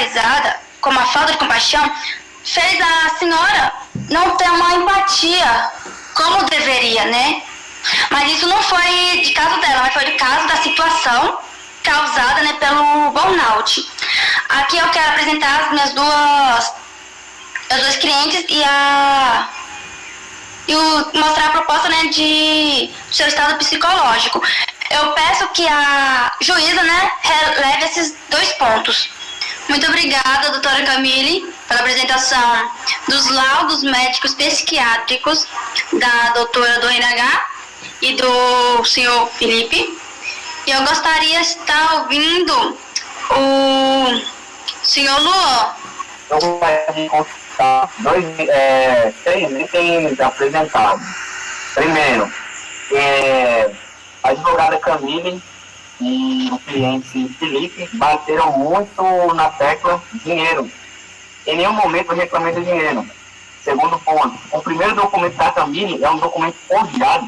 polarizada, como a falta de compaixão, fez a senhora não ter uma empatia como deveria, né? Mas isso não foi de caso dela, mas foi de caso da situação causada, né, pelo burnout. Aqui eu quero apresentar as minhas duas clientes mostrar a proposta, né, de seu estado psicológico. Eu peço que a juíza, né, releve esses 2 pontos. Muito obrigada, doutora Camille, pela apresentação dos laudos médicos psiquiátricos da doutora do RH e do senhor Felipe. E eu gostaria de estar ouvindo o senhor Luan. Eu gostaria de consultar 3 itens apresentados. Primeiro, a advogada Camille e o cliente Felipe bateram muito na tecla dinheiro. Em nenhum momento eu reclamei do dinheiro. Segundo ponto, o primeiro documento da Camille é um documento odiado.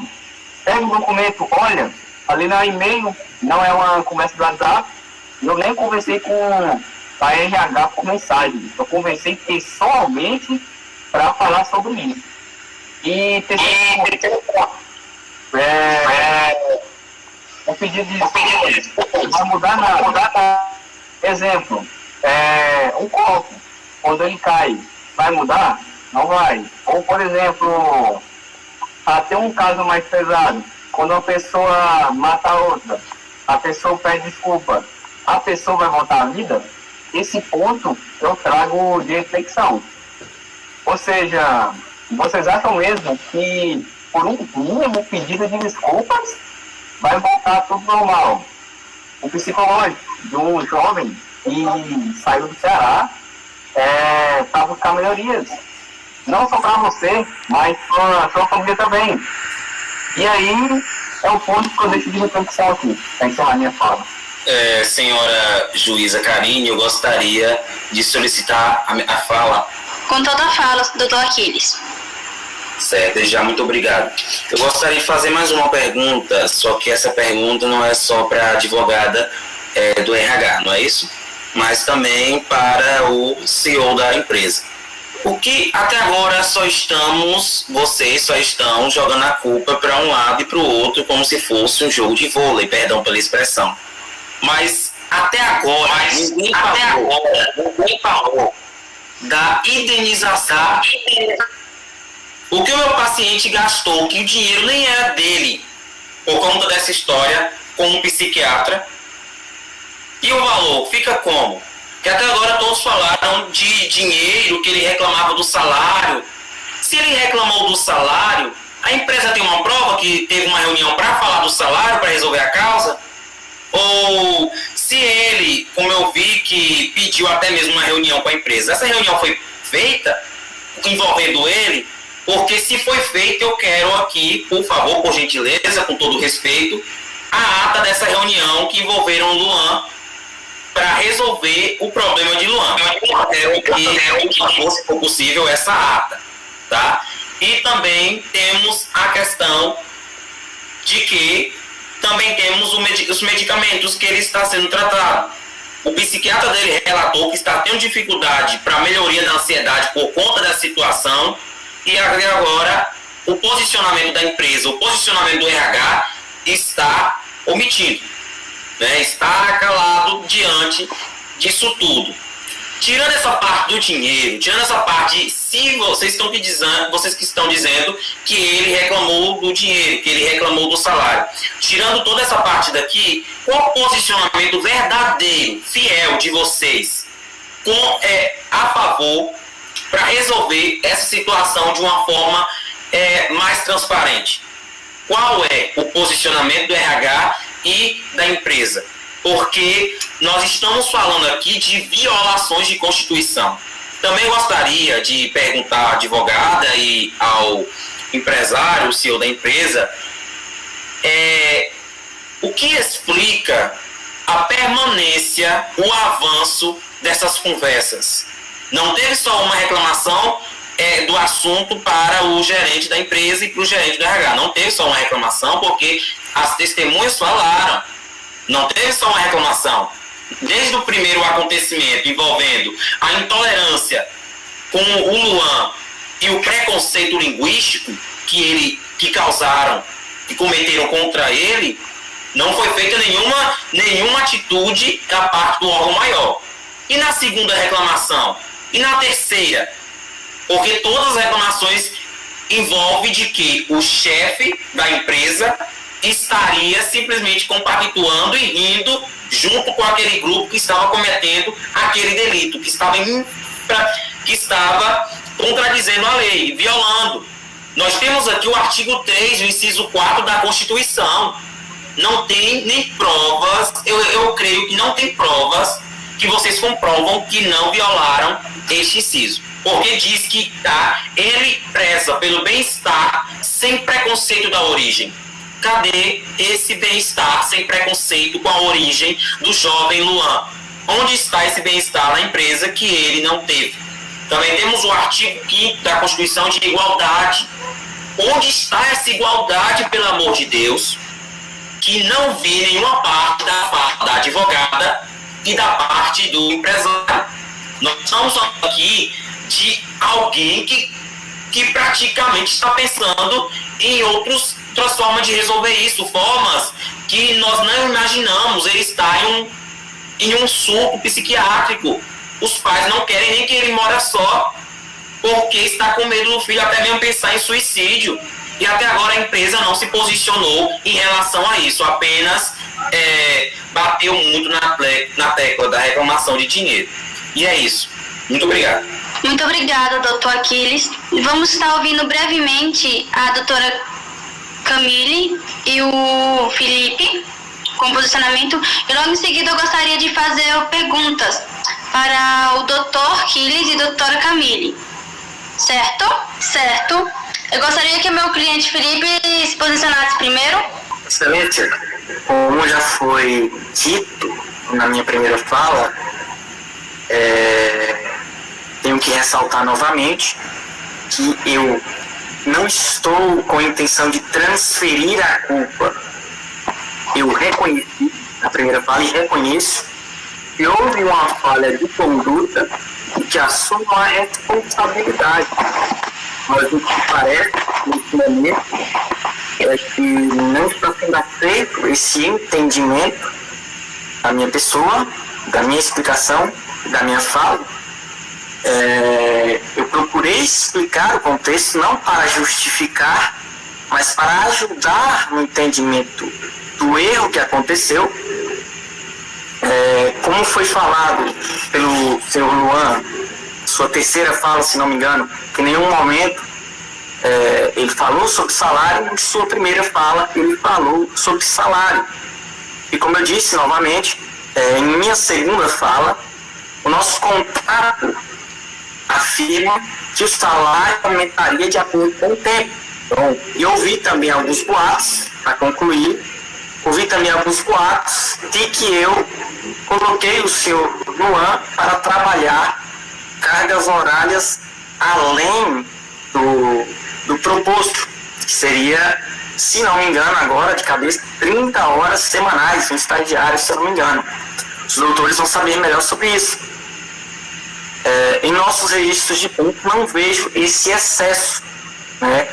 Pega o documento, olha, ali no e-mail, não é uma conversa do WhatsApp, eu nem conversei com a RH por mensagem. Eu conversei pessoalmente para falar sobre isso. E terceiro ponto, o pedido de desculpa não vai mudar nada. Exemplo, um copo, quando ele cai, vai mudar? Não vai. Ou, por exemplo, até um caso mais pesado, quando uma pessoa mata a outra, a pessoa pede desculpa, a pessoa vai voltar à vida? Esse ponto eu trago de reflexão. Ou seja, vocês acham mesmo que por um mínimo pedido de desculpas vai voltar tudo normal? O psicológico de um jovem que saiu do Ceará para buscar melhorias. Não só para você, mas para a sua família também. E aí é o ponto que eu deixo de reflexão aqui, para encerrar minha fala. Senhora juíza Karine, eu gostaria de solicitar a fala. Com toda a fala, doutor Aquiles. Certo, desde já muito obrigado. Eu gostaria de fazer mais uma pergunta, só que essa pergunta não é só para a advogada do RH, não é isso? Mas também para o CEO da empresa. O que até agora vocês só estão jogando a culpa para um lado e para o outro como se fosse um jogo de vôlei, perdão pela expressão. Mas até agora, ninguém falou da indenização. O que o meu paciente gastou, que o dinheiro nem era dele, por conta dessa história, com um psiquiatra. E o valor fica como? Que até agora todos falaram de dinheiro, que ele reclamava do salário. Se ele reclamou do salário, a empresa tem uma prova que teve uma reunião para falar do salário, para resolver a causa? Ou se ele, como eu vi, que pediu até mesmo uma reunião com a empresa, essa reunião foi feita envolvendo ele? Porque se foi feito, eu quero aqui, por favor, por gentileza, com todo respeito, a ata dessa reunião que envolveram o Luan para resolver o problema de Luan. Eu quero que, se for possível, essa ata. Tá? E também temos a questão de que também temos os medicamentos que ele está sendo tratado. O psiquiatra dele relatou que está tendo dificuldade para a melhoria da ansiedade por conta da situação. E agora o posicionamento da empresa, o posicionamento do RH está omitido, né? Está calado diante disso tudo. Tirando essa parte do dinheiro, tirando essa parte, se vocês que estão dizendo que ele reclamou do dinheiro, que ele reclamou do salário, tirando toda essa parte daqui, qual o posicionamento verdadeiro, fiel de vocês a favor para resolver essa situação de uma forma mais transparente? Qual é o posicionamento do RH e da empresa? Porque nós estamos falando aqui de violações de Constituição. Também gostaria de perguntar à advogada e ao empresário, o CEO da empresa, o que explica a permanência, o avanço dessas conversas. Não teve só uma reclamação do assunto para o gerente da empresa e para o gerente do RH. Não teve só uma reclamação, porque as testemunhas falaram. Não teve só uma reclamação. desde o primeiro acontecimento envolvendo a intolerância com o Luan e o preconceito linguístico que causaram, que cometeram contra ele, não foi feita nenhuma atitude da parte do órgão maior. E na segunda reclamação? E na terceira? Porque todas as reclamações envolvem de que o chefe da empresa estaria simplesmente compactuando e rindo junto com aquele grupo que estava cometendo aquele delito, que estava contradizendo a lei, violando. Nós temos aqui o artigo 3, o inciso 4 da Constituição. Não tem nem provas, eu creio que não tem provas que vocês comprovam que não violaram este inciso. Porque diz que ele preza pelo bem-estar sem preconceito da origem. Cadê esse bem-estar sem preconceito com a origem do jovem Luan? Onde está esse bem-estar na empresa que ele não teve? Também temos o artigo 5º da Constituição de igualdade. Onde está essa igualdade, pelo amor de Deus, que não vi nenhuma parte da advogada e da parte do empresário? Nós estamos aqui de alguém que praticamente está pensando em outras formas de resolver isso, formas que nós não imaginamos. Ele está em um surto psiquiátrico. Os pais não querem nem que ele mora só, porque está com medo do filho até mesmo pensar em suicídio. E até agora a empresa não se posicionou em relação a isso, apenas bateu muito na tecla da reclamação de dinheiro. E é isso. Muito obrigado. Muito obrigada, doutor Aquiles. Vamos estar ouvindo brevemente a doutora Camille e o Felipe com posicionamento. E logo em seguida eu gostaria de fazer perguntas para o doutor Aquiles e a doutora Camille. Certo? Certo. Eu gostaria que o meu cliente Felipe se posicionasse primeiro. Excelência, como já foi dito na minha primeira fala, tenho que ressaltar novamente que eu não estou com a intenção de transferir a culpa. Eu reconheci na primeira fala e reconheço que houve uma falha de conduta e que assumo a responsabilidade. Mas o que parece, nesse momento, é que não está sendo aceito esse entendimento da minha pessoa, da minha explicação, da minha fala. Eu procurei explicar o contexto não para justificar, mas para ajudar no entendimento do erro que aconteceu. Como foi falado pelo senhor Luan, sua terceira fala, se não me engano, que em nenhum momento ele falou sobre salário, em sua primeira fala ele falou sobre salário. E como eu disse novamente, em minha segunda fala, o nosso contrato afirma que o salário aumentaria de acordo com o tempo. Então, e ouvi também alguns boatos, para concluir, de que eu coloquei o senhor Luan para trabalhar cargas horárias além do proposto, que seria, se não me engano, agora de cabeça, 30 horas semanais, um estagiário, se eu não me engano. Os doutores vão saber melhor sobre isso. Em nossos registros de ponto não vejo esse excesso, né?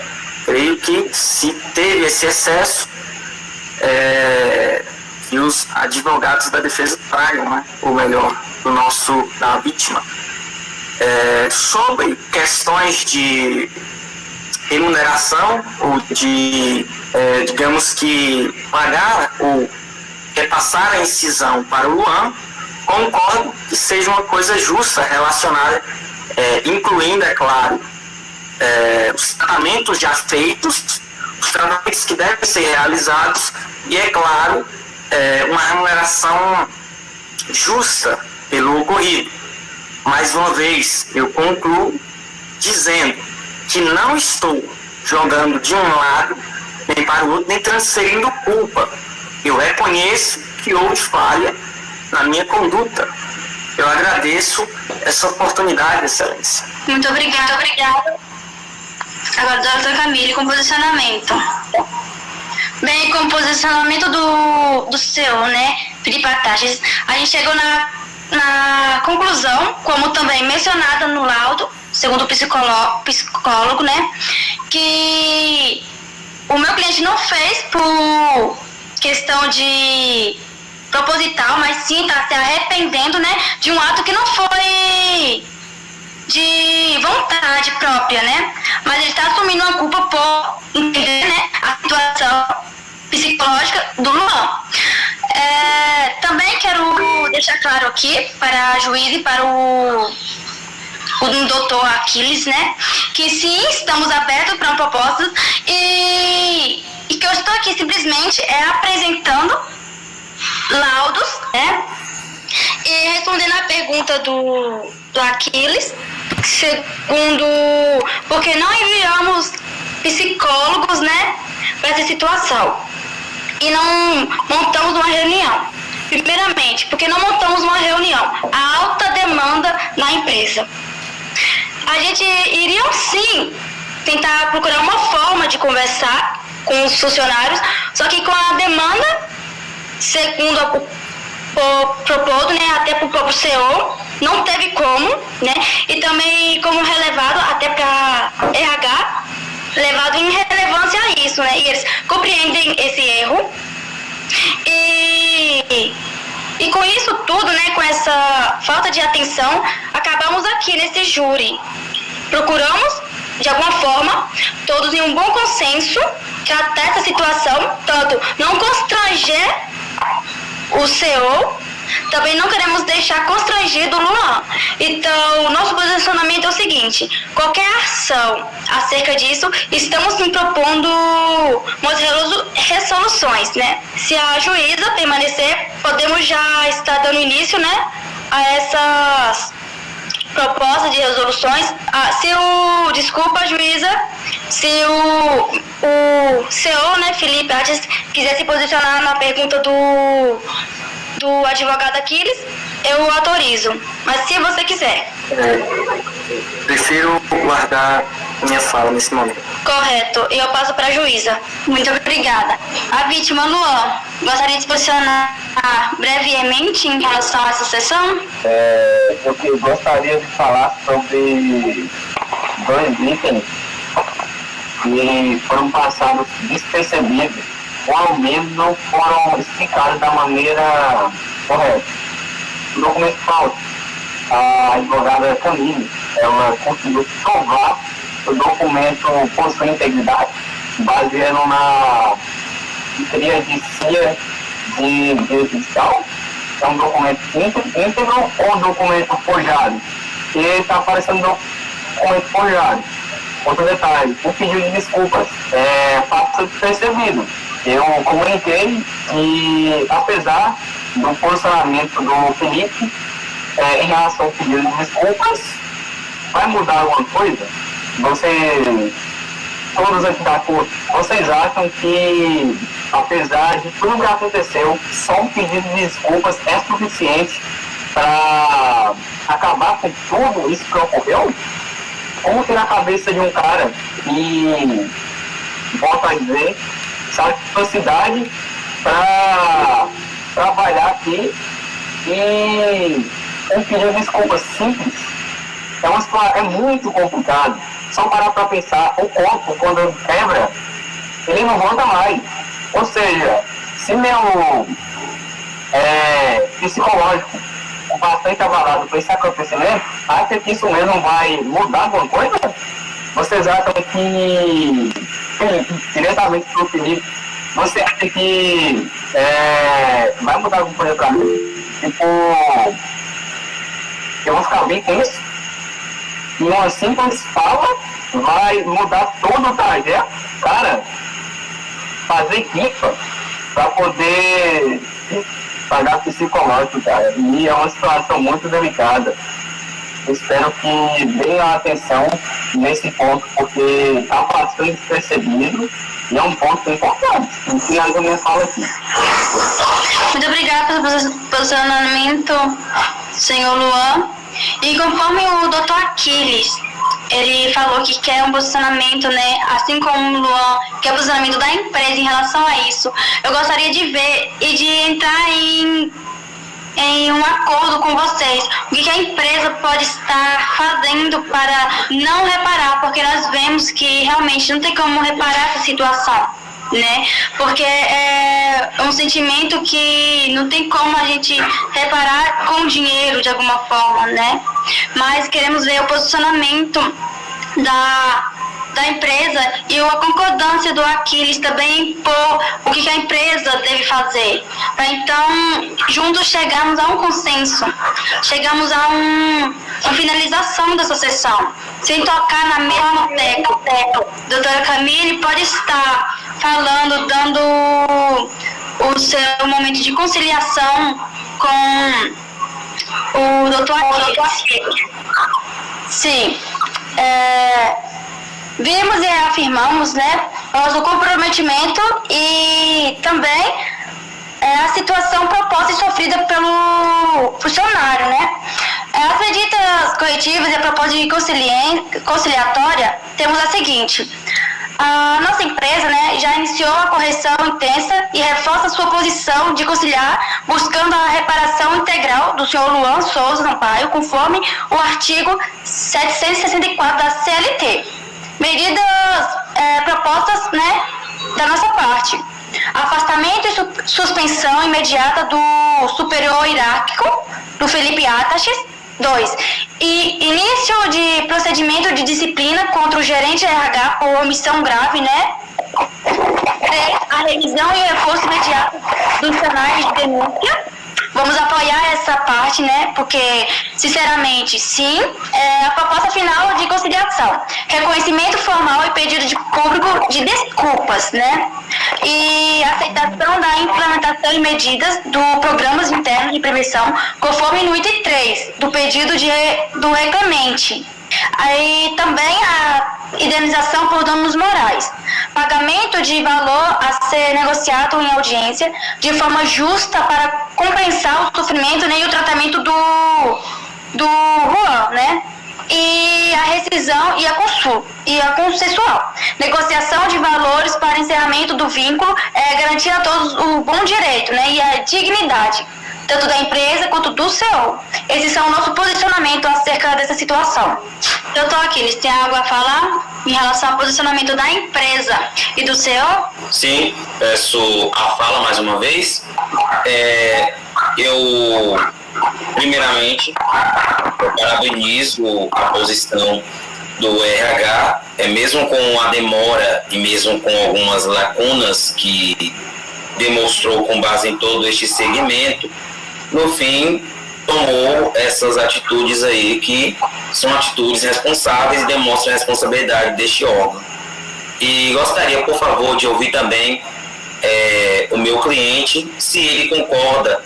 Creio que se teve esse excesso, que os advogados da defesa tragam, né? Ou melhor, da vítima. Sobre questões de remuneração ou de, digamos que, pagar ou repassar a incisão para o Luan, concordo que seja uma coisa justa relacionada, incluindo, é claro, os tratamentos já feitos, os tratamentos que devem ser realizados e, é claro, uma remuneração justa pelo ocorrido. Mais uma vez, eu concluo dizendo que não estou jogando de um lado nem para o outro, nem transferindo culpa. Eu reconheço que houve falha na minha conduta. Eu agradeço essa oportunidade, Excelência. Muito obrigada. Agora, doutora Camille, com posicionamento. Bem, com o posicionamento do seu, né, Felipe Ataches, a gente chegou na conclusão, como também mencionada no laudo, segundo o psicólogo, né, que o meu cliente não fez por questão de proposital, mas sim está se arrependendo, né, de um ato que não foi de vontade própria, né, mas ele está assumindo uma culpa por entender, né, a situação psicológica do Luan. Também quero deixar claro aqui para a juíza e para o doutor Aquiles, né, que sim, estamos abertos para uma proposta e que eu estou aqui simplesmente apresentando laudos, né, e respondendo a pergunta do Aquiles, segundo, porque não enviamos psicólogos, né, para essa situação e não montamos uma reunião. Primeiramente, porque não montamos uma reunião, a alta demanda na empresa. A gente iria sim tentar procurar uma forma de conversar com os funcionários, só que com a demanda, segundo o proposto, né, até para o próprio CEO, não teve como, né, e também como relevado até para RH, levado em relevância a isso, né, e eles compreendem esse erro. E com isso tudo, né, com essa falta de atenção, acabamos aqui nesse júri. Procuramos, de alguma forma, todos em um bom consenso, tratar essa situação, tanto não constranger o CEO, também não queremos deixar constrangido o Luan. Então, nosso posicionamento é o seguinte: qualquer ação acerca disso, estamos propondo umas resoluções, né? Se a juíza permanecer, podemos já estar dando início, né, a essas propostas de resoluções. Desculpa, juíza, se o CEO, né, Felipe Ataches, quiser se posicionar na pergunta do advogado Aquiles, eu autorizo, mas se você quiser. Prefiro guardar minha fala nesse momento. Correto, e eu passo para a juíza. Muito obrigada. A vítima, Luan, gostaria de se posicionar brevemente em relação a essa sessão? Eu gostaria de falar sobre dois itens que foram passados despercebidos, ou ao menos não foram explicados da maneira correta. O documento falso, a advogada Camille, ela conseguiu provar que o documento possui integridade, baseando na periodicia de judicial. É um documento íntegro ou um documento forjado? E está aparecendo documento forjado. Outro detalhe, o pedido de desculpas passa despercebido. Eu comuniquei que, apesar do posicionamento do Felipe em relação ao pedido de desculpas, vai mudar alguma coisa? Todos aqui da corte, vocês acham que, apesar de tudo que aconteceu, só um pedido de desculpas é suficiente para acabar com tudo isso que ocorreu? Como que na cabeça de um cara que, volto a dizer, sai de sua cidade para trabalhar aqui e um pedido de desculpas simples? É muito complicado. Só parar para pensar, o corpo, quando quebra, ele não volta mais. Ou seja, se meu psicológico bastante abalado por esse acontecimento, acha que isso mesmo vai mudar alguma coisa? Vocês acham que, diretamente para o Felipe, você acha que vai mudar alguma coisa para mim? Tipo, eu vou ficar bem com isso? E uma simples fala vai mudar todo o trajeto? Cara, fazer rifa para poder pagar psicológico, cara. E é uma situação muito delicada. Espero que deem atenção nesse ponto, porque está passando despercebido e é um ponto importante. E finalizo a minha fala aqui. Muito obrigada pelo posicionamento, senhor Luan. E conforme o doutor Aquiles ele falou que quer um posicionamento, né, assim como o Luan, que é o posicionamento da empresa em relação a isso. Eu gostaria de ver e de entrar em um acordo com vocês. O que a empresa pode estar fazendo para não reparar, porque nós vemos que realmente não tem como reparar essa situação, né? Porque é um sentimento que não tem como a gente reparar com dinheiro de alguma forma, né? Mas queremos ver o posicionamento da empresa e a concordância do Aquiles também por o que a empresa deve fazer. Para então, juntos chegarmos a um consenso, chegamos a uma finalização dessa sessão, sem tocar na mesma tecla. Doutora Camille pode estar falando, dando o seu momento de conciliação com o doutor Aquiles. Sim. Vimos e afirmamos, né, nosso comprometimento e também a situação proposta e sofrida pelo funcionário, né. As medidas corretivas e a proposta de conciliatória, temos a seguinte: a nossa empresa, né, já iniciou a correção intensa e reforça sua posição de conciliar, buscando a reparação integral do senhor Luan Souza Sampaio, conforme o artigo 764 da CLT. Medidas propostas, né, da nossa parte: afastamento e suspensão imediata do superior hierárquico, do Felipe Ataches. 2. E início de procedimento de disciplina contra o gerente de RH por omissão grave, né? 3. A revisão e reforço imediato dos canais de denúncia. Vamos apoiar essa parte, né? Porque, sinceramente, sim, a proposta final de conciliação. Reconhecimento formal e pedido de público de desculpas, né? E aceitação da implementação e medidas do programas internos de prevenção, conforme no item 3, do pedido do reclamante. Aí também a indenização por danos morais. Pagamento de valor a ser negociado em audiência de forma justa para compensar o sofrimento, né, e o tratamento do Juan, né? E a rescisão e a consensual. Negociação de valores para encerramento do vínculo, garantir a todos o bom direito, né, e a dignidade, tanto da empresa quanto do CEO. Esses são o nosso posicionamento acerca dessa situação. Doutor Aquiles, tem algo a falar em relação ao posicionamento da empresa e do CEO? Sim, peço a fala mais uma vez. Eu, primeiramente, parabenizo a posição do RH, mesmo com a demora e mesmo com algumas lacunas que demonstrou com base em todo este segmento, no fim tomou essas atitudes aí que são atitudes responsáveis e demonstram a responsabilidade deste órgão. E gostaria, por favor, de ouvir também o meu cliente, se ele concorda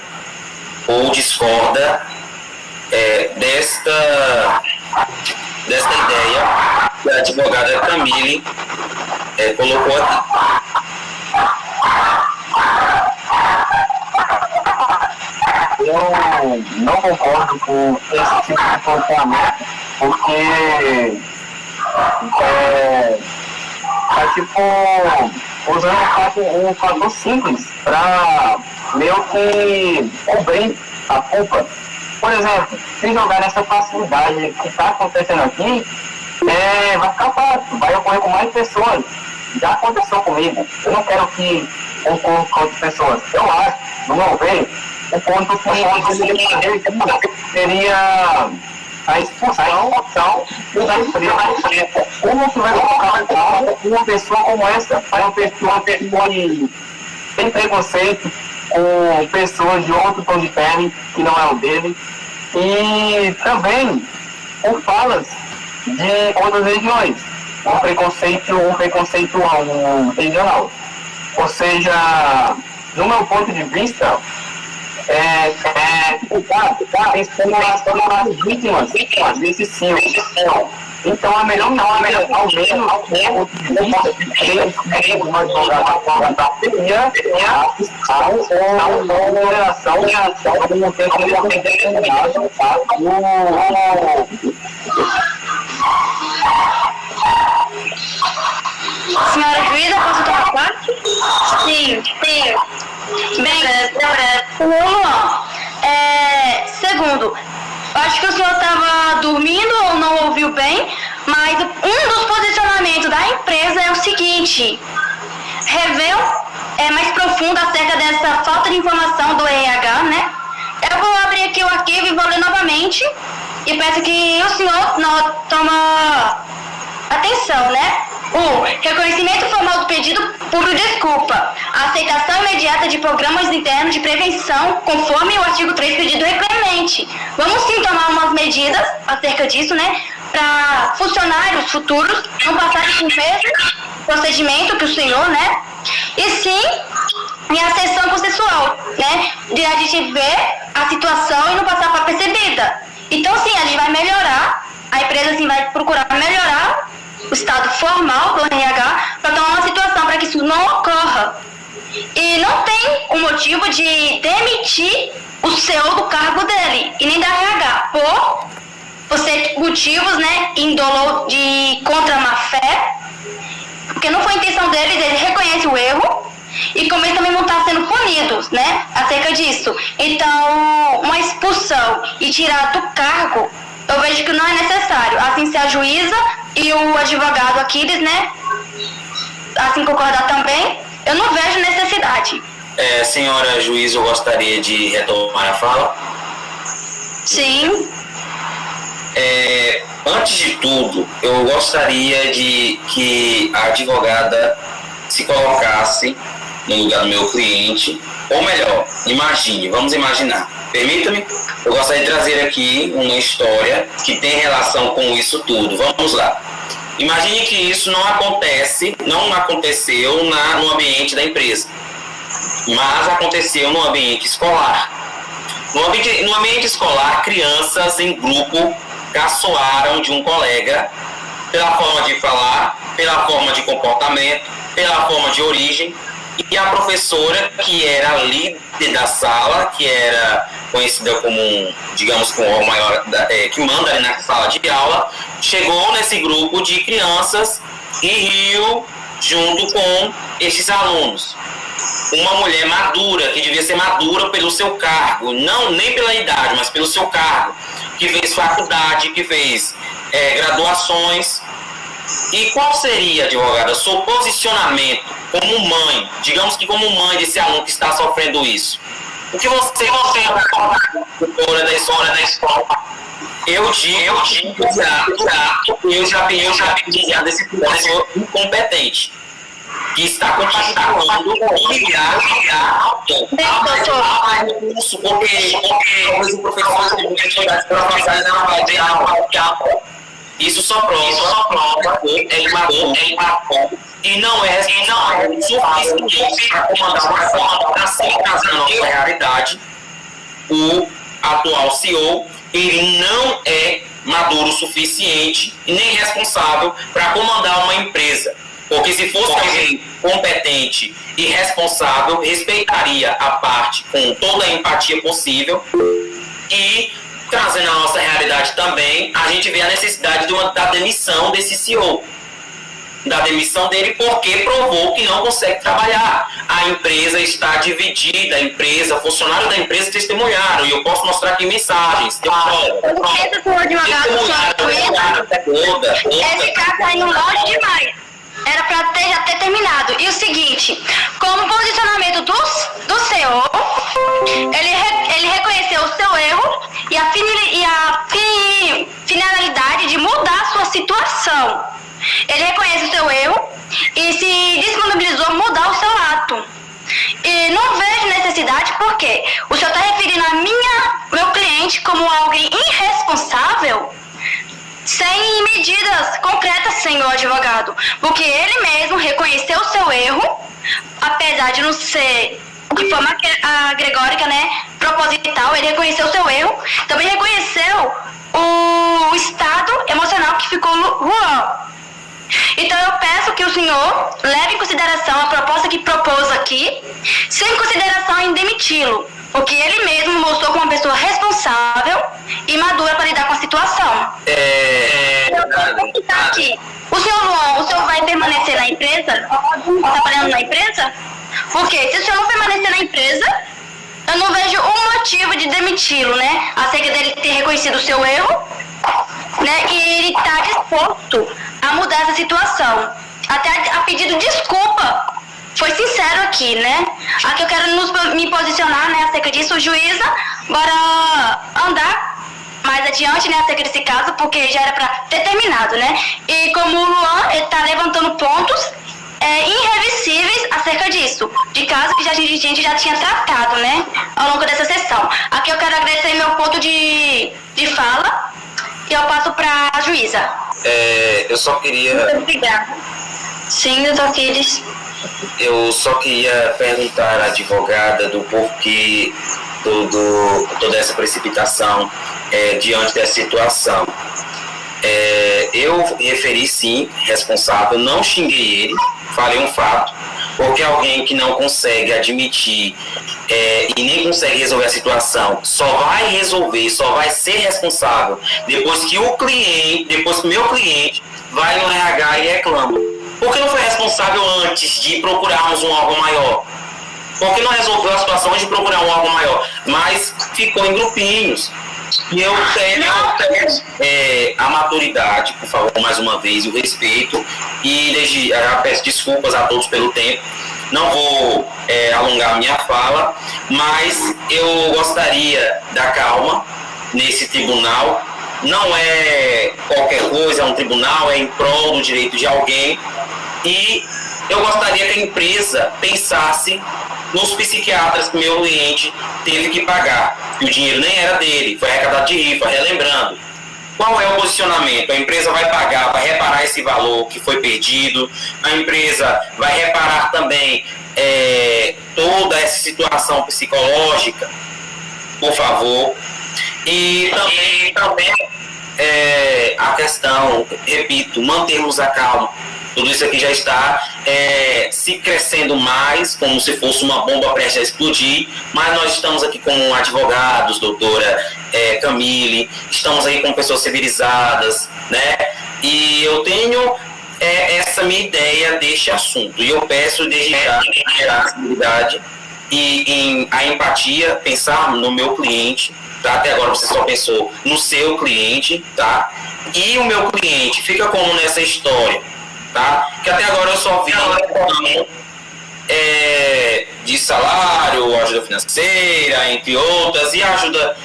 ou discorda desta ideia que a advogada Camille colocou aqui. Eu não concordo com esse tipo de posicionamento, porque usando um fator simples para meio que cobrir a culpa. Por exemplo, se jogar nessa facilidade que está acontecendo aqui, vai ficar fácil, vai ocorrer com mais pessoas. Já aconteceu comigo. Eu não quero que ocorra com outras pessoas. Eu acho, no meu ver, o ponto seria a expulsão da empresa. Como que vai colocar uma pessoa como essa? Uma pessoa que tem preconceito com pessoas de outro tom de pele que não é o dele, e também por falas de outras regiões, um preconceito regional. Ou seja, no meu ponto de vista, as vítimas desse sim. Então é melhor ao menos o ponto de vista uma advogada seria a remuneração como tem determinado Senhora juíza, posso tomar parte? Sim. Bem, segundo, acho que o senhor estava dormindo ou não ouviu bem, mas um dos posicionamentos da empresa é o seguinte: rever mais profundo acerca dessa falta de informação do RH, né? Eu vou abrir aqui o arquivo e vou ler novamente e peço que o senhor não toma atenção, né? Reconhecimento formal do pedido por desculpa. A aceitação imediata de programas internos de prevenção, conforme o artigo 3 pedido requeremente. Vamos sim tomar umas medidas acerca disso, né? Para funcionários futuros não passarem por o mesmo procedimento que o senhor, né? E sim, em ascensão processual, né? De a gente ver a situação e não passar para percebida. Então, sim, a gente vai melhorar, a empresa sim vai procurar melhorar o estado formal do RH para tomar uma situação para que isso não ocorra. E não tem o motivo de demitir o CEO do cargo dele e nem da RH por ser motivos, né, índolo de contra a má-fé, porque não foi a intenção deles, eles reconhecem o erro e como eles também vão estar sendo punidos, né, acerca disso. Então, uma expulsão e tirar do cargo, eu vejo que não é necessário. Assim, se a juíza e o advogado Aquiles, né, assim concordar também, eu não vejo necessidade. Senhora juíza, eu gostaria de retomar a fala. Sim. Antes de tudo, eu gostaria de que a advogada se colocasse no lugar do meu cliente, ou melhor, vamos imaginar. Permita-me, eu gostaria de trazer aqui uma história que tem relação com isso tudo. Vamos lá. Imagine que isso não aconteceu no ambiente da empresa, mas aconteceu no ambiente escolar. No ambiente escolar, crianças em grupo caçoaram de um colega pela forma de falar, pela forma de comportamento, pela forma de origem, e a professora, que era a líder da sala, que era conhecida como, digamos, como o maior, que manda ali na sala de aula, chegou nesse grupo de crianças e riu junto com esses alunos. Uma mulher madura, que devia ser madura pelo seu cargo, não nem pela idade, mas pelo seu cargo, que fez faculdade, que fez graduações. E qual seria, advogada, o seu posicionamento como mãe, digamos que como mãe desse aluno que está sofrendo isso? O que você da escola? Eu já pedi desse professor incompetente, que está compartilhando recurso, porque talvez o professor tenha dificuldade para passar na vai de aula. Isso só prova que é imaturo e não é suficiente para comandar uma forma. Assim, na nossa realidade, o atual CEO, ele não é maduro o suficiente e nem responsável para comandar uma empresa. Porque se fosse alguém competente e responsável, respeitaria a parte com toda a empatia possível e, trazendo a nossa realidade também, a gente vê a necessidade da demissão desse CEO. Da demissão dele porque provou que não consegue trabalhar. A empresa está dividida, funcionários da empresa testemunharam, e eu posso mostrar aqui mensagens. Esse cara tá indo longe demais. Era para já ter terminado. E o seguinte, como posicionamento do CEO, ele reconheceu o seu erro e a finalidade de mudar a sua situação. Ele reconhece o seu erro e se disponibilizou a mudar o seu ato. E não vejo necessidade porque o senhor está referindo a meu cliente como alguém irresponsável, sem medidas concretas, senhor advogado, porque ele mesmo reconheceu o seu erro, apesar de não ser de forma agregórica, né, proposital, ele reconheceu o seu erro, também reconheceu o estado emocional que ficou ruim. Então eu peço que o senhor leve em consideração a proposta que propôs aqui, sem consideração em demiti-lo, porque ele mesmo mostrou como uma pessoa responsável e madura para lidar com a situação. perguntar aqui. O senhor Luan, o senhor vai permanecer na empresa? Trabalhando na empresa? Porque se o senhor não permanecer na empresa, eu não vejo um motivo de demiti-lo, né? Acerca dele ter reconhecido o seu erro, né? E ele está disposto a mudar essa situação. Até a pedido de desculpa. Foi sincero aqui, né? Aqui eu quero me posicionar, né, acerca disso, juíza, bora andar mais adiante, né, acerca desse caso, porque já era pra ter terminado, né? E como o Luan, ele tá levantando pontos irreversíveis acerca disso, de casos que a gente já tinha tratado, né, ao longo dessa sessão. Aqui eu quero agradecer meu ponto de fala e eu passo pra juíza. Eu só queria... Muito obrigada. Sim, doutor Aquiles. Eu só queria perguntar à advogada do porquê toda essa precipitação diante dessa situação. Eu referi sim, responsável, não xinguei ele, falei um fato, porque alguém que não consegue admitir e nem consegue resolver a situação, só vai resolver, só vai ser responsável depois que o meu cliente vai no RH e reclama. Por que não foi responsável antes de procurarmos um órgão maior? Por que não resolveu a situação antes de procurar um órgão maior? Mas ficou em grupinhos. E eu tenho a maturidade, por favor, mais uma vez, o respeito. E já peço desculpas a todos pelo tempo. Não vou alongar a minha fala, mas eu gostaria da calma nesse tribunal. Não é qualquer coisa, é um tribunal, é em prol do direito de alguém. E eu gostaria que a empresa pensasse nos psiquiatras que meu cliente teve que pagar. E o dinheiro nem era dele, foi arrecadado de rifa, relembrando. Qual é o posicionamento? A empresa vai pagar, vai reparar esse valor que foi perdido, a empresa vai reparar também toda essa situação psicológica, por favor. E também a questão, repito, mantermos a calma. Tudo isso aqui já está se crescendo mais, como se fosse uma bomba prestes a explodir, mas nós estamos aqui com advogados, doutora Camille, estamos aí com pessoas civilizadas, né? E eu tenho essa minha ideia deste assunto, e eu peço desde já a civilidade e a empatia, pensar no meu cliente, tá? Até agora você só pensou no seu cliente, tá? E o meu cliente fica como nessa história, tá? Que até agora eu só vi de salário, ajuda financeira, entre outras, e ajuda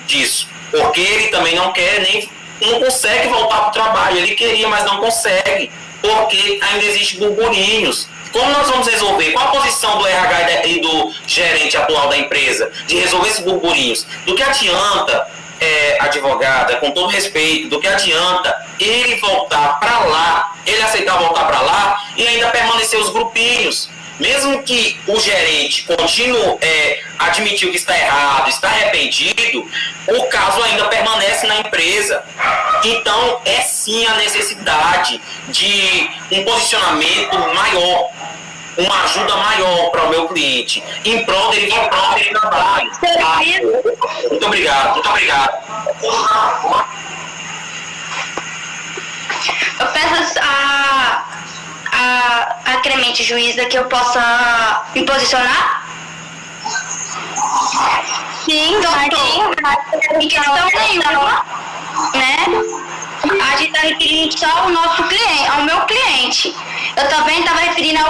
disso. Porque ele também não consegue voltar para o trabalho. Ele queria, mas não consegue. Porque ainda existem burburinhos. Como nós vamos resolver? Qual a posição do RH e do gerente atual da empresa de resolver esses burburinhos? Do que adianta, advogada, com todo respeito, do que adianta ele voltar para lá, ele aceitar voltar para lá e ainda permanecer os grupinhos? Mesmo que o gerente continue admitir que está errado, está arrependido, o caso ainda permanece na empresa. Então, é sim a necessidade de um posicionamento maior, uma ajuda maior para o meu cliente, em prol dele trabalho. Muito obrigado, muito obrigado. Eu peço a Clemente juíza que eu possa me posicionar? Sim, doutor. Em questão nenhuma, né? A gente está referindo só ao nosso cliente, ao meu cliente. Eu também estava referindo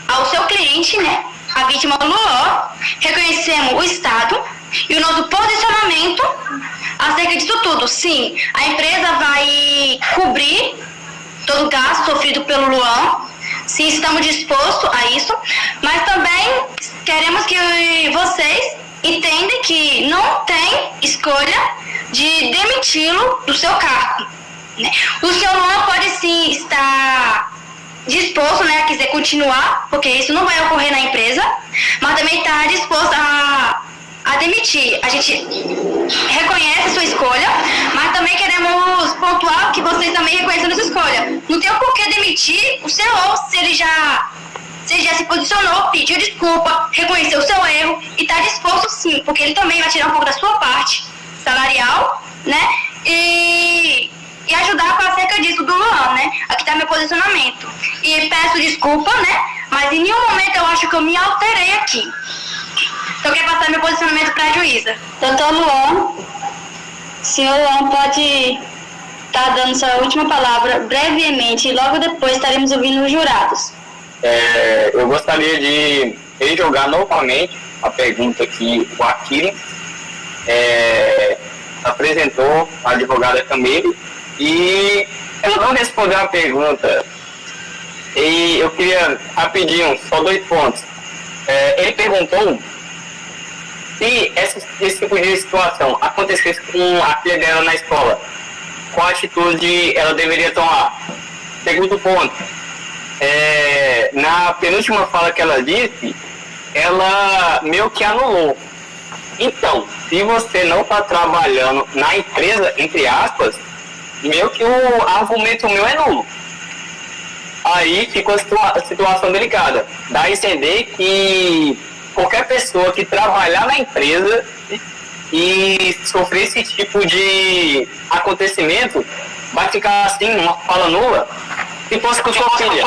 ao seu cliente, né? A vítima Luan. Reconhecemos o Estado e o nosso posicionamento acerca disso tudo. Sim, a empresa vai cobrir todo o gasto sofrido pelo Luan. Sim, estamos dispostos a isso, mas também queremos que vocês entendam que não tem escolha de demiti-lo do seu cargo, né? O senhor Luan pode sim estar disposto, né, a quiser continuar, porque isso não vai ocorrer na empresa, mas também está disposto a demitir. A gente reconhece a sua escolha, mas também queremos pontuar que vocês também reconhecem a sua escolha. Não tem o porquê demitir o senhor se ele já se posicionou, pediu desculpa, reconheceu o seu erro e está disposto sim, porque ele também vai tirar um pouco da sua parte salarial, né? E ajudar posicionamento. E peço desculpa, né? Mas em nenhum momento eu acho que eu me alterei aqui. Então eu quero passar meu posicionamento para a juíza. Doutor Luan, o senhor Luan pode estar dando sua última palavra brevemente e logo depois estaremos ouvindo os jurados. Eu gostaria de rejogar novamente a pergunta que o Aquiles apresentou à advogada Camille, e ela não respondeu a pergunta. E eu queria rapidinho, só 2 pontos. Ele perguntou se esse tipo de situação acontecesse com a filha dela na escola, qual atitude ela deveria tomar. Segundo ponto, na penúltima fala que ela disse, ela meio que anulou. Então, se você não está trabalhando na empresa, entre aspas, meio que o argumento meu é nulo. Aí ficou a situação delicada. Dá a entender que qualquer pessoa que trabalhar na empresa e sofrer esse tipo de acontecimento vai ficar assim, uma fala nula. Se fosse com sua filha,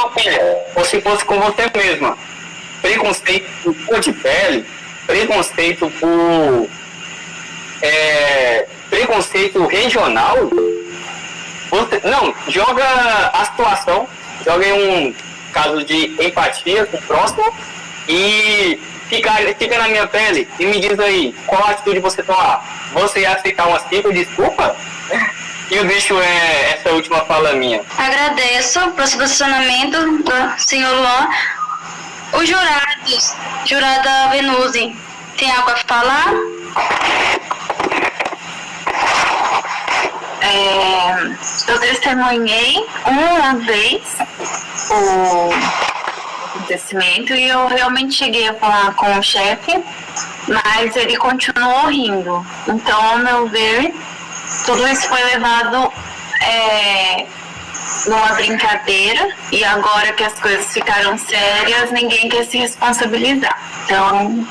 ou se fosse com você mesma, preconceito por cor de pele, preconceito por preconceito regional, você, não, joga a situação, joga em um caso de empatia com o próximo e fica na minha pele e me diz aí, qual atitude você tomar? Você ia aceitar uma simples desculpa? E eu deixo essa última fala minha. Agradeço pelo seu posicionamento do senhor Luan. Os jurados, jurada Venusi, tem algo a falar? Eu testemunhei uma vez o acontecimento e eu realmente cheguei a falar com o chefe, mas ele continuou rindo. Então, ao meu ver, tudo isso foi levado numa brincadeira, e agora que as coisas ficaram sérias, ninguém quer se responsabilizar. Então,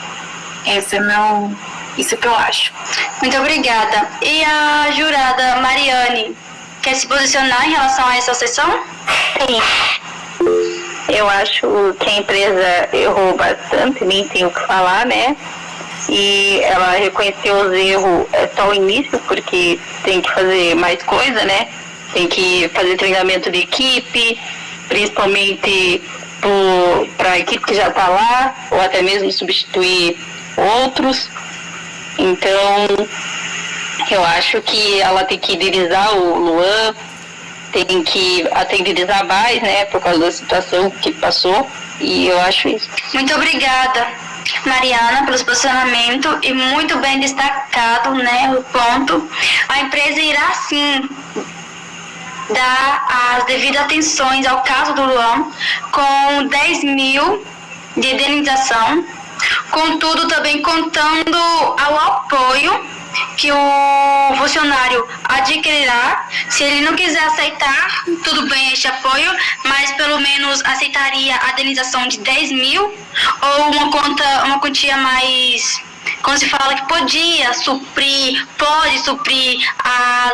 isso que eu acho. Muito obrigada. E a jurada Mariane, quer se posicionar em relação a essa sessão? Sim. Eu acho que a empresa errou bastante, nem tem o que falar, né? E ela reconheceu os erros só o início, porque tem que fazer mais coisa, né? Tem que fazer treinamento de equipe, principalmente para a equipe que já está lá, ou até mesmo substituir outros. Então, eu acho que ela tem que liderizar o Luan, tem que liderizar mais, né, por causa da situação que passou, e eu acho isso. Muito obrigada, Mariana, pelo posicionamento e muito bem destacado, né, o ponto. A empresa irá sim dar as devidas atenções ao caso do Luan, com 10 mil de indenização, contudo também contando ao apoio que o funcionário adquirirá. Se ele não quiser aceitar, tudo bem este apoio, mas pelo menos aceitaria a indenização de 10 mil ou uma quantia mais, como se fala, que pode suprir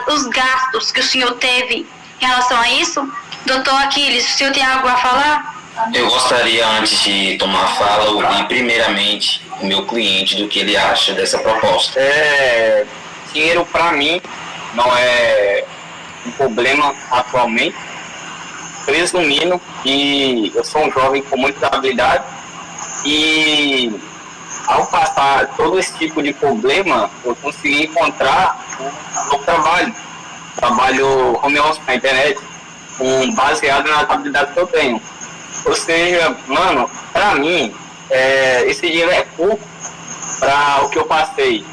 os gastos que o senhor teve em relação a isso. Doutor Aquiles, o senhor tem algo a falar? Eu gostaria, antes de tomar a fala, ouvir primeiramente o meu cliente do que ele acha dessa proposta. Dinheiro para mim não é um problema atualmente, presumindo que eu sou um jovem com muita habilidade e ao passar todo esse tipo de problema eu consegui encontrar um trabalho home office na internet, baseado nas habilidades que eu tenho. Ou seja, mano, pra mim, esse dinheiro é pouco para o que eu passei.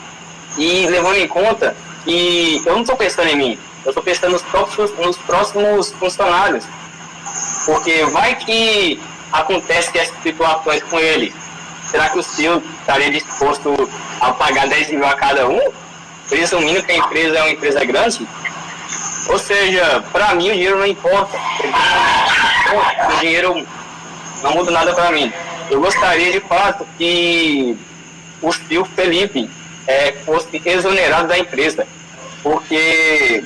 E levando em conta que eu não estou pensando em mim, eu estou pensando nos próximos funcionários. Porque vai que acontece essas situações com ele. Será que o senhor estaria disposto a pagar 10 mil a cada um? Presumindo que a empresa é uma empresa grande? Ou seja, para mim o dinheiro não importa. O dinheiro não muda nada para mim. Eu gostaria de fato que o senhor Felipe fosse exonerado da empresa, porque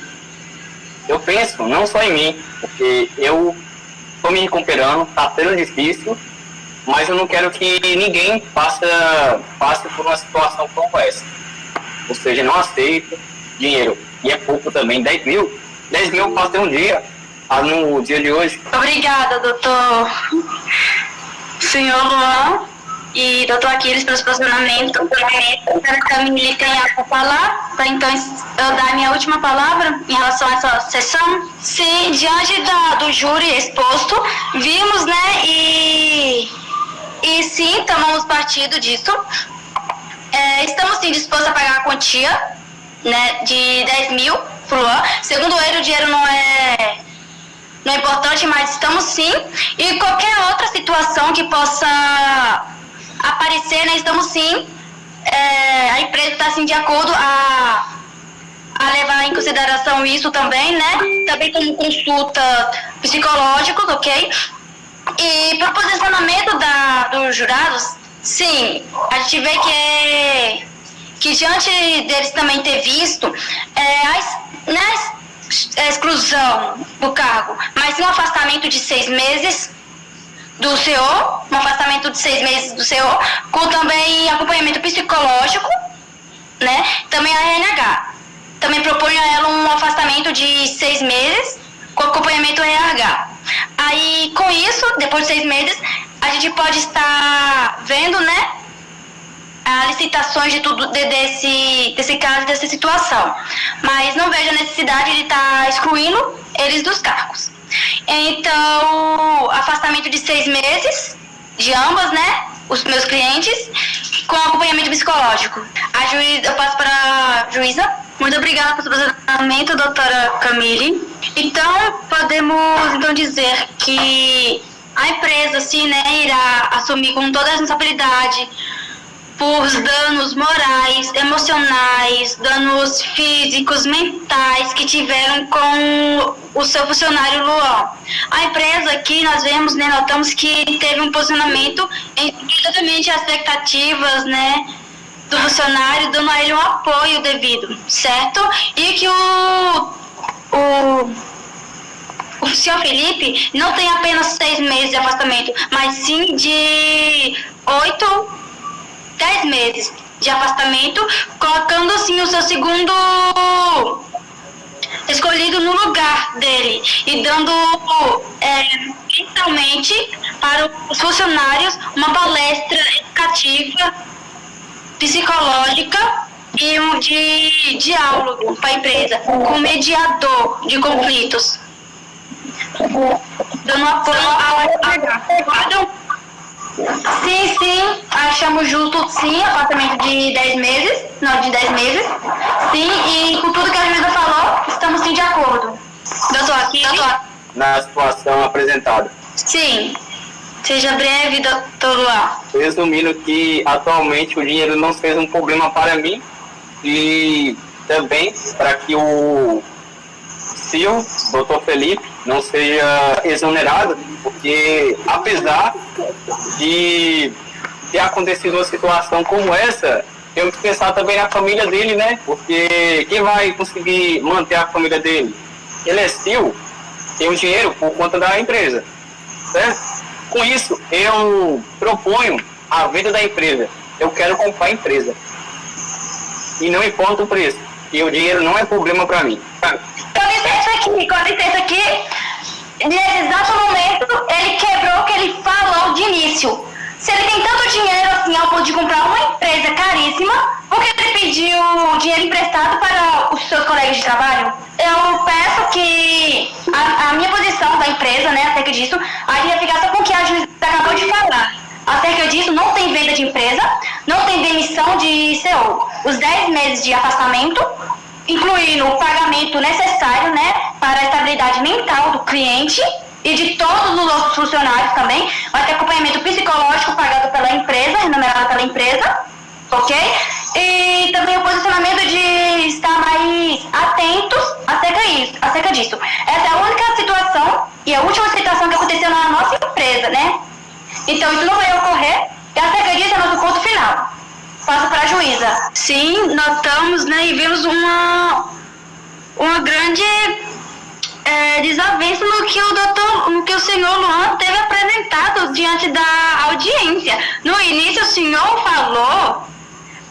eu penso não só em mim, porque eu estou me recuperando, está sendo difícil, mas eu não quero que ninguém passe por uma situação como essa. Ou seja, não aceito dinheiro. E é pouco também, 10 mil. 10 mil eu passo em um dia, no dia de hoje. Obrigada, doutor senhor Luan e doutor Aquiles pelo posicionamento. A Camille tem a falar, para então eu dar a minha última palavra em relação a essa sessão. Sim, diante do júri exposto, vimos, né, e sim, tomamos partido disso. Estamos sim dispostos a pagar a quantia, né, de 10 mil pro Luan. Segundo ele, o dinheiro não é importante, mas estamos sim. E qualquer outra situação que possa aparecer, né, estamos sim. A empresa está sim de acordo a levar em consideração isso também, né? Também como consulta psicológica, ok? E para o posicionamento dos jurados, sim, a gente vê que diante deles também ter visto a exclusão do cargo, mas sim um afastamento de 6 meses do CEO, com também acompanhamento psicológico, né? Também a RH também propõe a ela um afastamento de 6 meses com acompanhamento RH. Aí, com isso, depois de 6 meses, a gente pode estar vendo, né, as licitações de tudo desse caso, dessa situação. Mas não vejo a necessidade de estar excluindo eles dos cargos. Então, afastamento de 6 meses de ambas, né, os meus clientes, com acompanhamento psicológico. Eu passo para a juíza. Muito obrigada pelo seu posicionamento, doutora Camille. Então, podemos dizer que a empresa, sim, né, irá assumir com toda a responsabilidade por danos morais, emocionais, danos físicos, mentais que tiveram com o seu funcionário Luan. A empresa aqui, nós vemos, né, notamos que teve um posicionamento exatamente as expectativas, né, do funcionário, dando a ele um apoio devido, certo? E que o senhor Felipe não tem apenas 6 meses de afastamento, mas sim de 10 meses de afastamento, colocando assim o seu segundo escolhido no lugar dele e dando mentalmente para os funcionários uma palestra educativa, psicológica e de diálogo para a empresa, com mediador de conflitos, dando apoio ao Sim, achamos justo, sim, apartamento de 10 meses, sim, e com tudo que a juíza falou, estamos sim de acordo. Doutor Aquiles? Na situação apresentada. Sim, seja breve, doutor Luan. Resumindo que atualmente o dinheiro não fez um problema para mim e também para que o doutor Felipe, não seja exonerado, porque apesar de ter acontecido uma situação como essa, temos que pensar também na família dele, né? Porque quem vai conseguir manter a família dele? Ele é CEO, tem o dinheiro por conta da empresa, certo? Com isso, eu proponho a venda da empresa. Eu quero comprar a empresa. E não importa o preço. E o dinheiro não é problema para mim. Com licença aqui, nesse exato momento, ele quebrou o que ele falou de início. Se ele tem tanto dinheiro assim ao ponto de comprar uma empresa caríssima, por que ele pediu dinheiro emprestado para os seus colegas de trabalho? Eu peço que a minha posição da empresa, né, acerca disso, aí ia ficar só com o que a juíza acabou de falar. Acerca disso, não tem venda de empresa, não tem demissão de CEO. Os 10 meses de afastamento, incluindo o pagamento necessário, né, para a estabilidade mental do cliente e de todos os outros funcionários também, vai ter acompanhamento psicológico pagado pela empresa, remunerado pela empresa, ok? E também o posicionamento de estar mais atentos acerca disso. Essa é a única situação e a última situação que aconteceu na nossa empresa, né? Então isso não vai ocorrer e acerca disso é nosso ponto final. Passo para a juíza. Sim, notamos, né, e vimos uma grande desavença no que o senhor Luan teve apresentado diante da audiência. No início, o senhor falou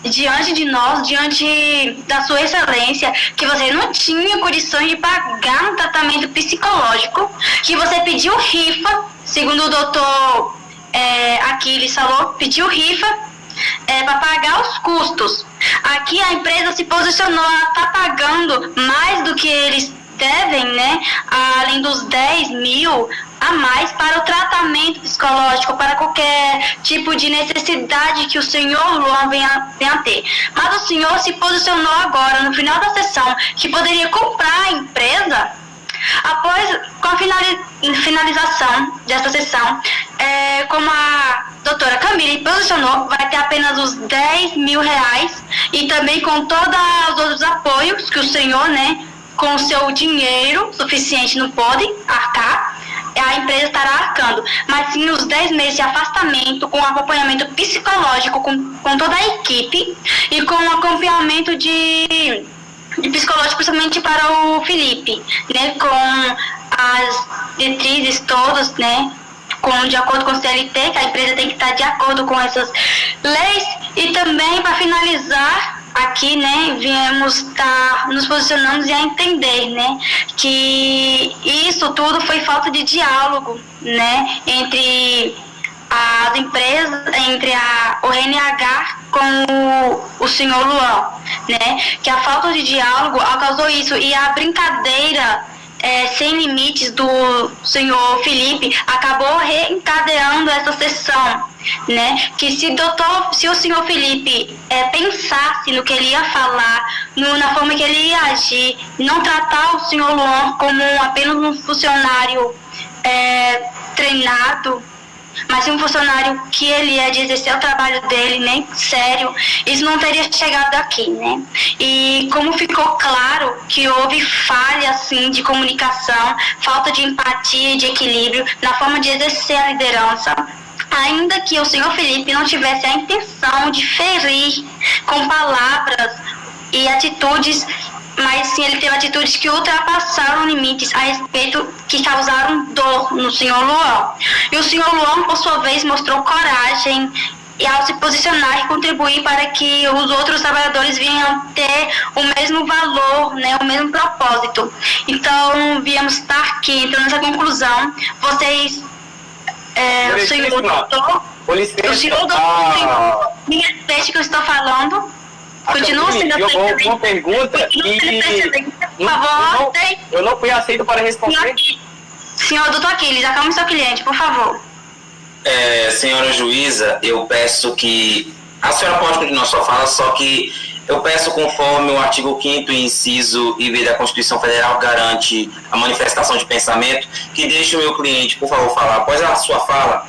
diante de nós, diante da sua excelência, que você não tinha condições de pagar um tratamento psicológico, que você pediu rifa, segundo o doutor Aquiles falou, pediu rifa para pagar os custos. Aqui a empresa se posicionou, está pagando mais do que eles devem, né? Além dos 10 mil a mais para o tratamento psicológico, para qualquer tipo de necessidade que o senhor Luan venha a ter. Mas o senhor se posicionou agora, no final da sessão, que poderia comprar a empresa. Com a finalização dessa sessão, como a doutora Camille posicionou, vai ter apenas os 10 mil reais e também com todos os outros apoios que o senhor, né, com o seu dinheiro suficiente não pode arcar, a empresa estará arcando, mas sim os 10 meses de afastamento, com acompanhamento psicológico com toda a equipe e com acompanhamento de psicológico, principalmente para o Felipe, né, com as diretrizes todas, né, de acordo com o CLT, que a empresa tem que estar de acordo com essas leis. E também, para finalizar, aqui, né, nos posicionamos e a entender, né, que isso tudo foi falta de diálogo, né, entre as empresas, entre o RNH com o senhor Luan, né, que a falta de diálogo causou isso, e a brincadeira sem limites do senhor Felipe acabou reencadeando essa sessão, né? Que se o senhor Felipe pensasse no que ele ia falar, na forma que ele ia agir, não tratar o senhor Luan como apenas um funcionário treinado, mas um funcionário que ele ia de exercer o trabalho dele, né, sério, isso não teria chegado aqui, né? E como ficou claro que houve falha, assim, de comunicação, falta de empatia e de equilíbrio na forma de exercer a liderança, ainda que o senhor Felipe não tivesse a intenção de ferir com palavras e atitudes, mas sim ele teve atitudes que ultrapassaram limites a respeito, que causaram dor no senhor Luan. E o senhor Luan, por sua vez, mostrou coragem e ao se posicionar e contribuir para que os outros trabalhadores venham ter o mesmo valor, né, o mesmo propósito. Então, viemos estar aqui, então, nessa conclusão, vocês, o senhor doutor, me respeite que eu estou falando. Continua sendo uma pergunta e por favor, eu não fui aceito para responder. Senhor doutor Aquiles, acalme seu cliente, por favor. Senhora juíza, eu peço que a senhora pode continuar sua fala, só que eu peço, conforme o artigo 5º inciso IV da Constituição Federal garante a manifestação de pensamento, que deixe o meu cliente, por favor, falar após a sua fala,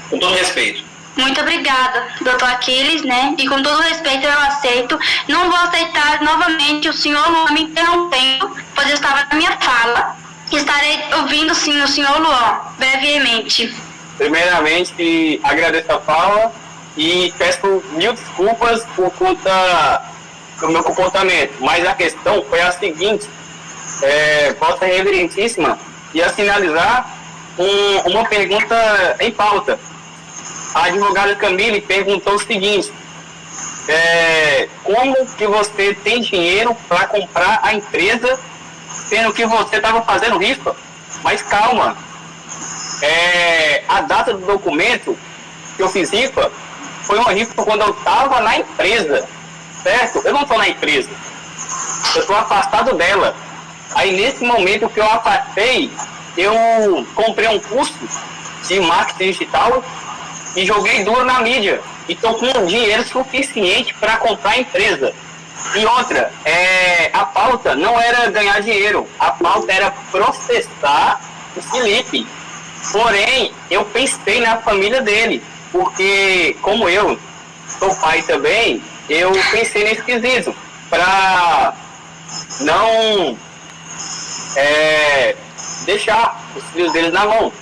com todo respeito. Muito obrigada, doutor Aquiles, né? E com todo respeito eu aceito. Não vou aceitar novamente o senhor Luan me interrompendo, pois eu estava na minha fala. Estarei ouvindo sim o senhor Luan, brevemente. Primeiramente, agradeço a fala e peço mil desculpas por conta do meu comportamento. Mas a questão foi a seguinte, Vossa Reverentíssima, ia finalizar uma pergunta em pauta. A advogada Camille perguntou o seguinte, como que você tem dinheiro para comprar a empresa, sendo que você estava fazendo rifa? Mas calma, a data do documento que eu fiz rifa, foi uma rifa quando eu estava na empresa, certo? Eu não estou na empresa, eu estou afastado dela. Aí nesse momento que eu afastei, eu comprei um curso de marketing digital e joguei duro na mídia. E estou com dinheiro suficiente para comprar a empresa. E outra, a pauta não era ganhar dinheiro, a pauta era processar o Felipe. Porém, eu pensei na família dele, porque como eu sou pai também, eu pensei nesse quesito, para não deixar os filhos deles na mão,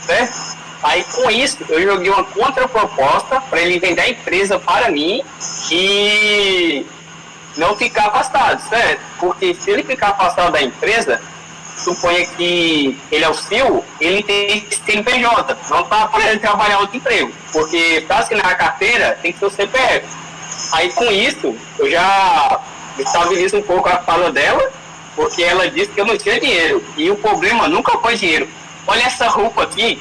certo? Aí, com isso, eu joguei uma contraproposta para ele vender a empresa para mim e não ficar afastado, certo? Porque se ele ficar afastado da empresa, suponha que ele é o CEO, ele tem CNPJ, não está podendo trabalhar outro emprego, porque para assinar a carteira tem que ser o CPF. Aí com isso, eu já estabilizo um pouco a fala dela, porque ela disse que eu não tinha dinheiro, e o problema nunca foi dinheiro. Olha essa roupa aqui,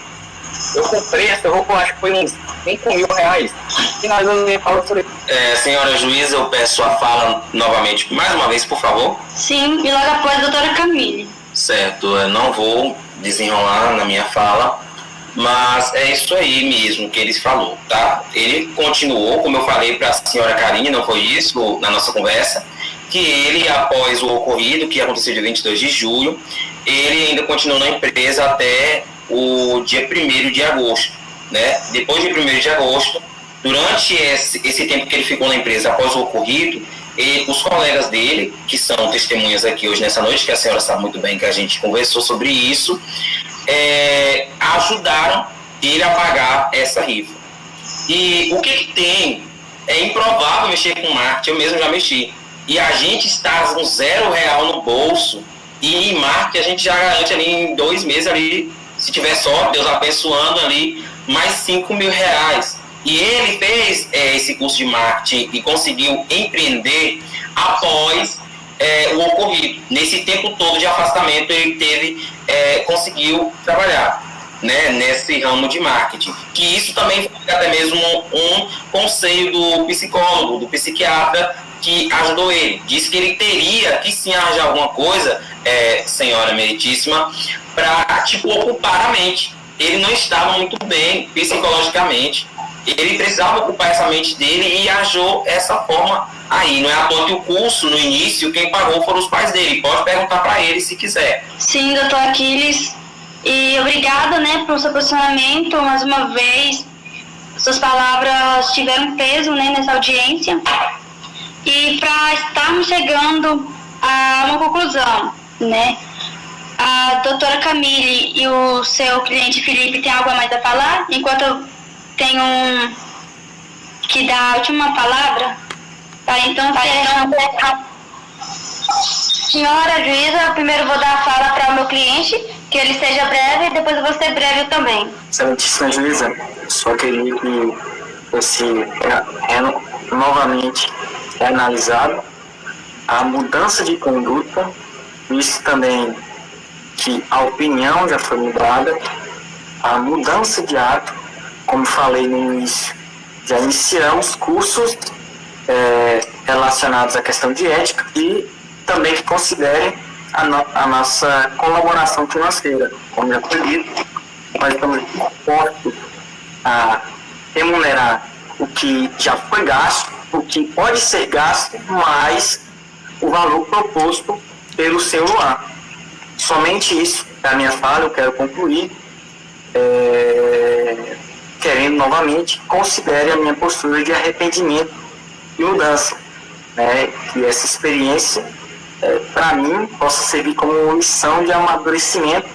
eu comprei essa roupa, acho que foi uns 5 mil reais, e nós não nem falamos sobre isso. Senhora juíza, eu peço a fala novamente, mais uma vez, por favor. Sim, e logo após a doutora Camille. Certo, eu não vou desenrolar na minha fala, mas é isso aí mesmo que ele falou, tá? Ele continuou, como eu falei para a senhora Karine, não foi isso na nossa conversa, que ele, após o ocorrido, que aconteceu dia 22 de julho, ele ainda continuou na empresa até o dia 1º de agosto, né? Depois de 1º de agosto, durante esse tempo que ele ficou na empresa após o ocorrido, os colegas dele, que são testemunhas aqui hoje nessa noite, que a senhora sabe muito bem que a gente conversou sobre isso, ajudaram ele a pagar essa rifa. E o que tem? É improvável mexer com marketing, eu mesmo já mexi. E a gente está com R$0 no bolso, e em marketing a gente já garante ali em 2 meses, ali, se tiver sorte, Deus abençoando ali, mais R$5.000. E ele fez esse curso de marketing e conseguiu empreender após o ocorrido. Nesse tempo todo de afastamento, ele conseguiu trabalhar, né, nesse ramo de marketing. Que isso também foi até mesmo um conselho do psicólogo, do psiquiatra, que ajudou ele. Disse que ele teria que sim arranjar alguma coisa, senhora meritíssima, para ocupar a mente. Ele não estava muito bem psicologicamente. Ele precisava ocupar essa mente dele e achou essa forma aí. Não é à toa que o curso, no início, quem pagou foram os pais dele. Pode perguntar para ele se quiser. Sim, doutor Aquiles. E obrigada, né, pelo seu posicionamento. Mais uma vez, suas palavras tiveram peso, né, nessa audiência. E para estarmos chegando a uma conclusão, né? A doutora Camille e o seu cliente Felipe têm algo a mais a falar? Enquanto eu tenho que dar a última palavra, para então senhora juíza, primeiro vou dar a fala para o meu cliente, que ele seja breve, e depois eu vou ser breve também. Excelentíssima juíza, só queria que fosse novamente analisado a mudança de conduta, isso também que a opinião já foi mudada, a mudança de ato. Como falei no início, já iniciamos cursos relacionados à questão de ética e também que considerem a nossa colaboração financeira. Como já foi dito, nós estamos dispostos a remunerar o que já foi gasto, o que pode ser gasto, mais o valor proposto pelo seu Luan. Somente isso é a minha fala, eu quero concluir. Querendo novamente, considere a minha postura de arrependimento e mudança, né? Que essa experiência, para mim, possa servir como lição de amadurecimento,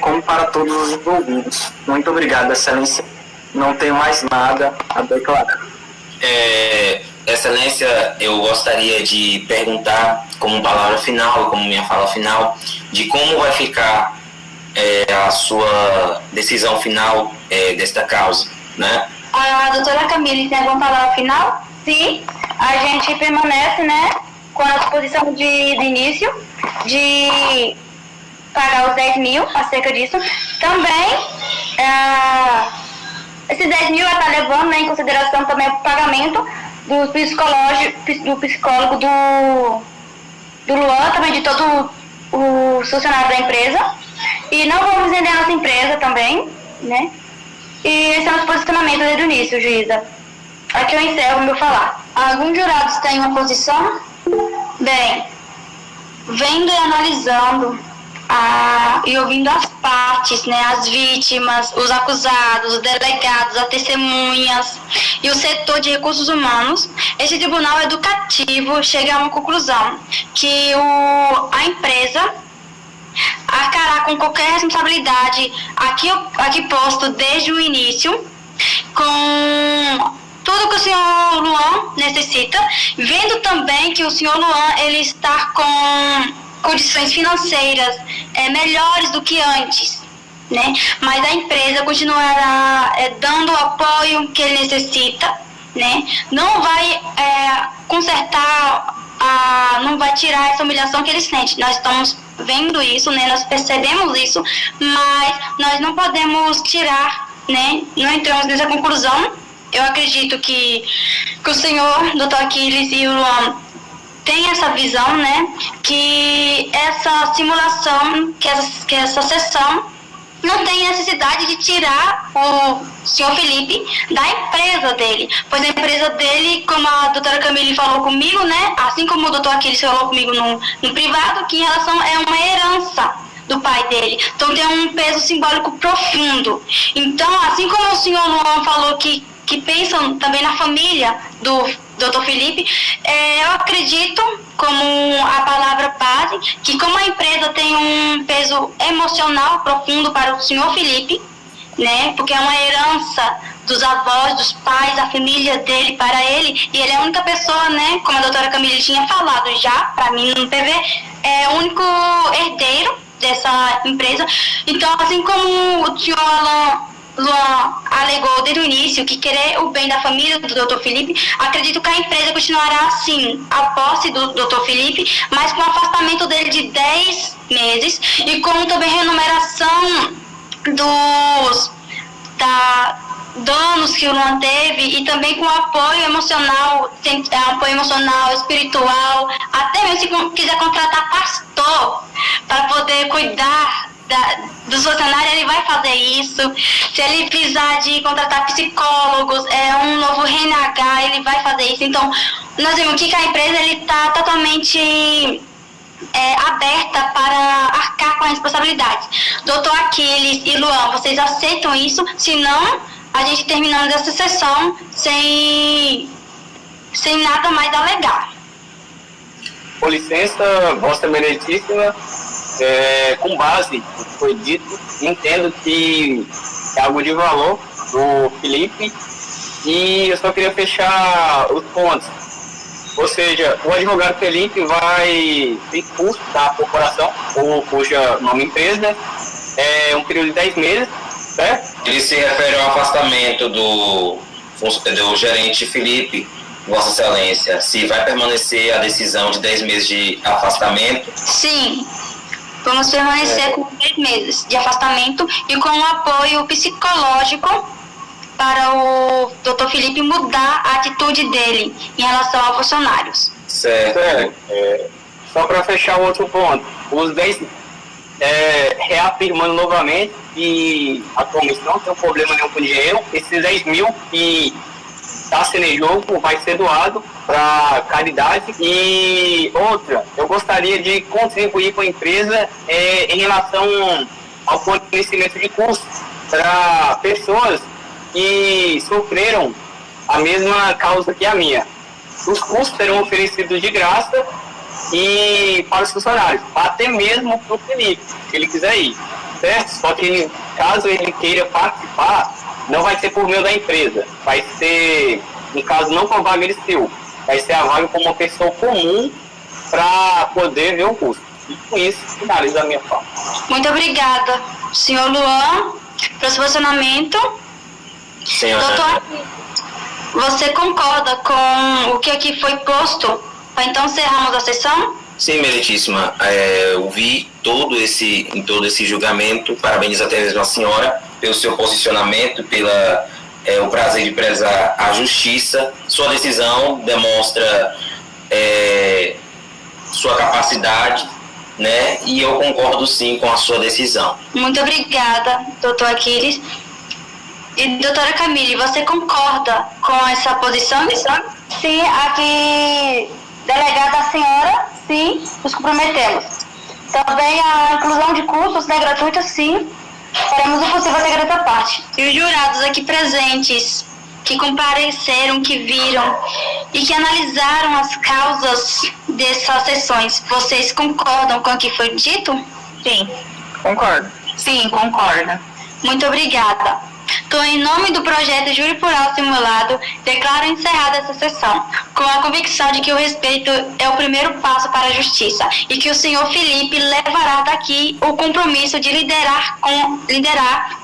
como para todos os envolvidos. Muito obrigado, Excelência. Não tenho mais nada a declarar. Excelência, eu gostaria de perguntar, como palavra final, como minha fala final, de como vai ficar a sua decisão final desta causa, né? A doutora Camille tem alguma palavra final? Sim, a gente permanece, né, com a disposição de início de pagar os 10 mil, acerca disso. Também, esses 10 mil está levando, né, em consideração também o pagamento do psicólogo do Luan, também de todo o funcionário da empresa. E não vamos vender a nossa empresa também, né? E esse é o nosso posicionamento desde o início, juíza. Aqui eu encerro o meu falar. Alguns jurados têm uma posição? Bem, vendo e analisando e ouvindo as partes, né, as vítimas, os acusados, os delegados, as testemunhas e o setor de recursos humanos, esse tribunal educativo chega a uma conclusão, que a empresa arcará com qualquer responsabilidade aqui posto desde o início, com tudo que o senhor Luan necessita, vendo também que o senhor Luan ele está com condições financeiras melhores do que antes, né? Mas a empresa continuará dando o apoio que ele necessita, né? Não vai consertar, não vai tirar essa humilhação que ele sente. Nós estamos vendo isso, né? Nós percebemos isso, mas nós não podemos tirar, né? Não entramos nessa conclusão. Eu acredito que o senhor, Dr. Aquiles e o Luan tem essa visão, né? Que essa simulação, que essa sessão não tem necessidade de tirar o senhor Felipe da empresa dele, pois a empresa dele, como a doutora Camille falou comigo, né? Assim como o doutor Aquiles falou comigo no privado, que em relação uma herança do pai dele. Então tem um peso simbólico profundo. Então, assim como o senhor Luan falou que pensam também na família do Dr. Felipe, eu acredito, como a palavra base, que como a empresa tem um peso emocional profundo para o senhor Felipe, né, porque é uma herança dos avós, dos pais, da família dele para ele, e ele é a única pessoa, né, como a doutora Camille tinha falado já, para mim no PV, é o único herdeiro dessa empresa. Então, assim como o senhor Luan alegou desde o início que querer o bem da família do Dr. Felipe, acredito que a empresa continuará assim, a posse do Dr. Felipe, mas com o afastamento dele de 10 meses e com também remuneração dos danos que o Luan teve e também com apoio emocional, espiritual, até mesmo se quiser contratar pastor para poder cuidar dos funcionários, ele vai fazer isso. Se ele precisar de contratar psicólogos, um novo RNH, ele vai fazer isso. Então, nós vemos que a empresa está totalmente aberta para arcar com a responsabilidade. Doutor Aquiles e Luan, vocês aceitam isso? Senão, a gente terminamos essa sessão sem nada mais a alegar. Com licença, Vossa Eminentíssima, com base no que foi dito, entendo que é algo de valor do Felipe e eu só queria fechar os pontos. Ou seja, o advogado Felipe vai ter custo da corporação, ou cuja nome empresa, um período de 10 meses, certo? Ele se refere ao afastamento do gerente Felipe, Vossa Excelência. Se vai permanecer a decisão de 10 meses de afastamento? Sim. Vamos permanecer com 10 meses de afastamento e com um apoio psicológico para o Dr. Felipe mudar a atitude dele em relação aos funcionários. Certo. Só para fechar o outro ponto, os 10, reafirmando novamente que atualmente não tem problema nenhum com dinheiro, esses 10 mil que está sendo em jogo vai ser doado para caridade. E outra, eu gostaria de contribuir com a empresa em relação ao fornecimento de custos para pessoas que sofreram a mesma causa que a minha. Os custos serão oferecidos de graça e para os funcionários, até mesmo para o Felipe, se ele quiser ir, certo? Só que caso ele queira participar, não vai ser por meio da empresa, vai ser, no caso, não com a vaga de seu, vai ser a vaga como uma pessoa comum para poder ver o custo. E com isso, finaliza a minha fala. Muito obrigada, senhor Luan, pelo seu posicionamento. Senhora. Doutor, você concorda com o que aqui foi posto para então encerrarmos a sessão? Sim, meritíssima. Eu vi em todo esse julgamento, parabenizo até mesmo a senhora pelo seu posicionamento, o prazer de prezar a justiça. Sua decisão demonstra sua capacidade, né? E eu concordo sim com a sua decisão. Muito obrigada, doutor Aquiles. E doutora Camille, você concorda com essa posição? Sim, aqui, delegada a senhora, sim, nos comprometemos. Também a inclusão de cursos, né, gratuitos, sim, faremos o possível até grande parte. E os jurados aqui presentes, que compareceram, que viram e que analisaram as causas dessas sessões, vocês concordam com o que foi dito? Sim, concordo. Sim, concordo. Muito obrigada. Então, em nome do projeto Júri Plural Simulado, declaro encerrada essa sessão, com a convicção de que o respeito é o primeiro passo para a justiça e que o senhor Felipe levará daqui o compromisso de liderar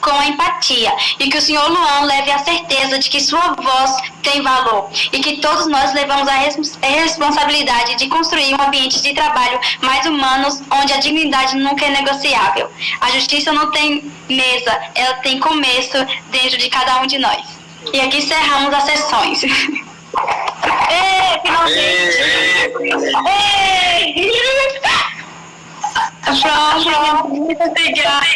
com a empatia e que o senhor Luan leve a certeza de que sua voz tem valor e que todos nós levamos a responsabilidade de construir um ambiente de trabalho mais humanos onde a dignidade nunca é negociável. A justiça não tem mesa, ela tem começo dentro de cada um de nós. E aqui encerramos as sessões. Finalmente! Pronto, muito obrigada.